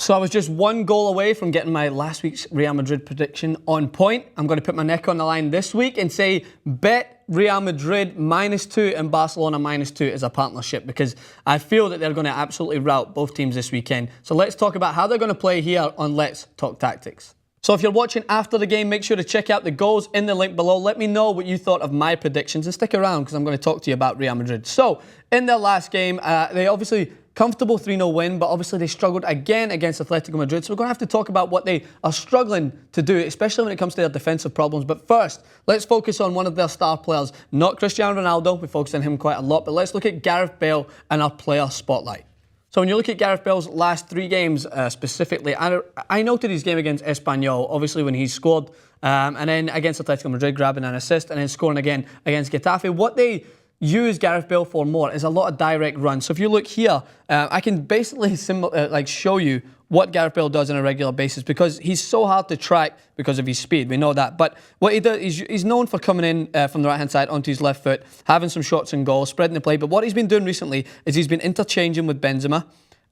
So I was just one goal away from getting my last week's Real Madrid prediction on point. I'm going to put my neck on the line this week and say bet Real Madrid -2 and Barcelona -2 as a partnership, because I feel that they're going to absolutely rout both teams this weekend. So let's talk about how they're going to play here on Let's Talk Tactics. So if you're watching after the game, make sure to check out the goals in the link below. Let me know what you thought of my predictions and stick around because I'm going to talk to you about Real Madrid. So in their last game, they obviously comfortable 3-0 win, but obviously they struggled again against Atletico Madrid. So we're going to have to talk about what they are struggling to do, especially when it comes to their defensive problems. But first, let's focus on one of their star players, not Cristiano Ronaldo. We focus on him quite a lot, but let's look at Gareth Bale and our player spotlight. So when you look at Gareth Bale's last 3 games specifically, I noted his game against Espanyol, obviously when he scored, and then against Atletico Madrid grabbing an assist, and then scoring again against Getafe. What they use Gareth Bale for more is a lot of direct runs. So if you look here, I can basically show you what Gareth Bale does on a regular basis, because he's so hard to track because of his speed. We know that. But what he does, he's known for coming in from the right-hand side onto his left foot, having some shots and goals, spreading the play. But what he's been doing recently is he's been interchanging with Benzema,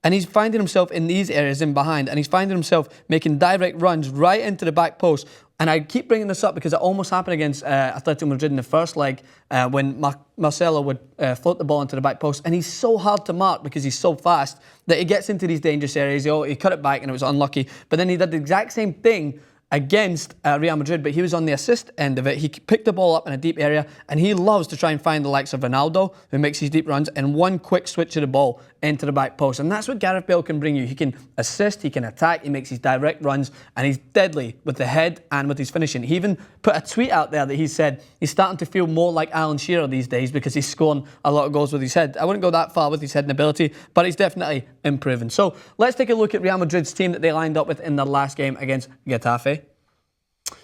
and he's finding himself in these areas in behind, and he's finding himself making direct runs right into the back post. And I keep bringing this up because it almost happened against Atletico Madrid in the first leg when Marcelo would float the ball into the back post. And he's so hard to mark because he's so fast that he gets into these dangerous areas. He cut it back and it was unlucky. But then he did the exact same thing against Real Madrid, but he was on the assist end of it. He picked the ball up in a deep area, and he loves to try and find the likes of Ronaldo, who makes these deep runs, and one quick switch of the ball into the back post. And that's what Gareth Bale can bring you. He can assist, he can attack, he makes these direct runs, and he's deadly with the head and with his finishing. He even put a tweet out there that he said he's starting to feel more like Alan Shearer these days because he's scoring a lot of goals with his head. I wouldn't go that far with his head and ability, but he's definitely improving. So let's take a look at Real Madrid's team that they lined up with in their last game against Getafe.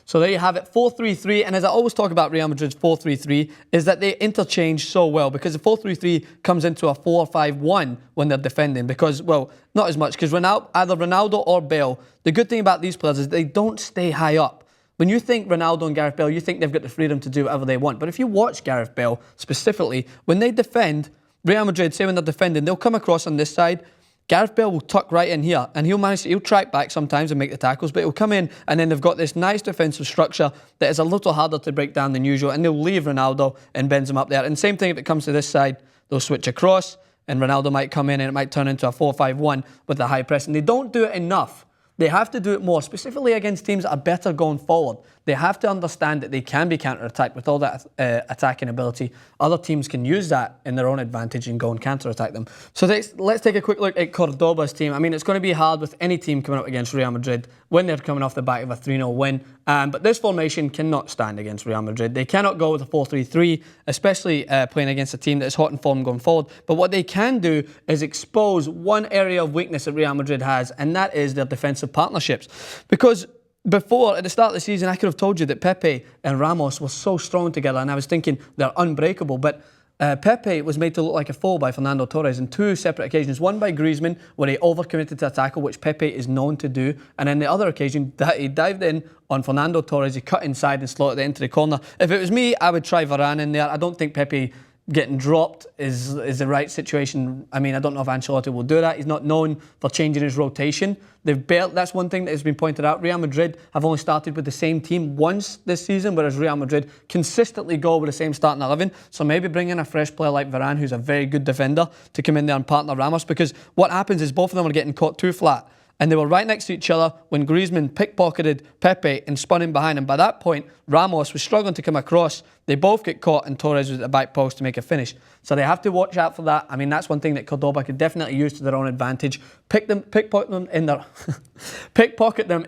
So there you have it, 4-3-3, and as I always talk about Real Madrid's 4-3-3, is that they interchange so well, because the 4-3-3 comes into a 4-5-1 when they're defending, because, well, not as much, because either Ronaldo or Bale, the good thing about these players is they don't stay high up. When you think Ronaldo and Gareth Bale, you think they've got the freedom to do whatever they want, but if you watch Gareth Bale specifically, when they defend, Real Madrid, say when they're defending, they'll come across on this side. Gareth Bale will tuck right in here, and he'll track back sometimes and make the tackles, but he'll come in, and then they've got this nice defensive structure that is a little harder to break down than usual, and they'll leave Ronaldo and Benzema up there. And same thing if it comes to this side, they'll switch across, and Ronaldo might come in, and it might turn into a 4-5-1 with a high press. And they don't do it enough. They have to do it more, specifically against teams that are better going forward. They have to understand that they can be counter-attacked with all that attacking ability. Other teams can use that in their own advantage and go and counter-attack them. So let's take a quick look at Cordoba's team. I mean, it's going to be hard with any team coming up against Real Madrid when they're coming off the back of a 3-0 win. But this formation cannot stand against Real Madrid. They cannot go with a 4-3-3, especially playing against a team that is hot in form going forward. But what they can do is expose one area of weakness that Real Madrid has, and that is their defensive partnerships. Because before, at the start of the season, I could have told you that Pepe and Ramos were so strong together, and I was thinking they're unbreakable. But Pepe was made to look like a fool by Fernando Torres on 2 separate occasions. One by Griezmann, where he overcommitted to a tackle, which Pepe is known to do. And then the other occasion, that he dived in on Fernando Torres, he cut inside and slotted it into the corner. If it was me, I would try Varane in there. I don't think Pepe getting dropped is the right situation. I mean, I don't know if Ancelotti will do that. He's not known for changing his rotation. That's one thing that has been pointed out. Real Madrid have only started with the same team once this season, whereas Real Madrid consistently go with the same starting 11. So maybe bring in a fresh player like Varane, who's a very good defender, to come in there and partner Ramos, because what happens is both of them are getting caught too flat. And they were right next to each other when Griezmann pickpocketed Pepe and spun him behind. And by that point, Ramos was struggling to come across. They both get caught, and Torres was at the back post to make a finish. So they have to watch out for that. I mean, that's one thing that Cordoba could definitely use to their own advantage. Pickpocket them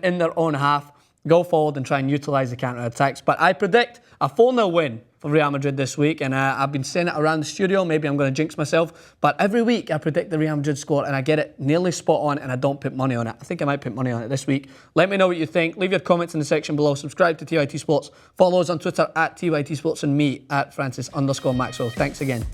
in their own half. Go forward and try and utilise the counter-attacks. But I predict a 4-0 win for Real Madrid this week, and I've been saying it around the studio. Maybe I'm going to jinx myself, but every week I predict the Real Madrid score, and I get it nearly spot on, and I don't put money on it. I think I might put money on it this week. Let me know what you think. Leave your comments in the section below. Subscribe to TYT Sports. Follow us on Twitter at TYT Sports, and me at Francis_Maxwell. Thanks again.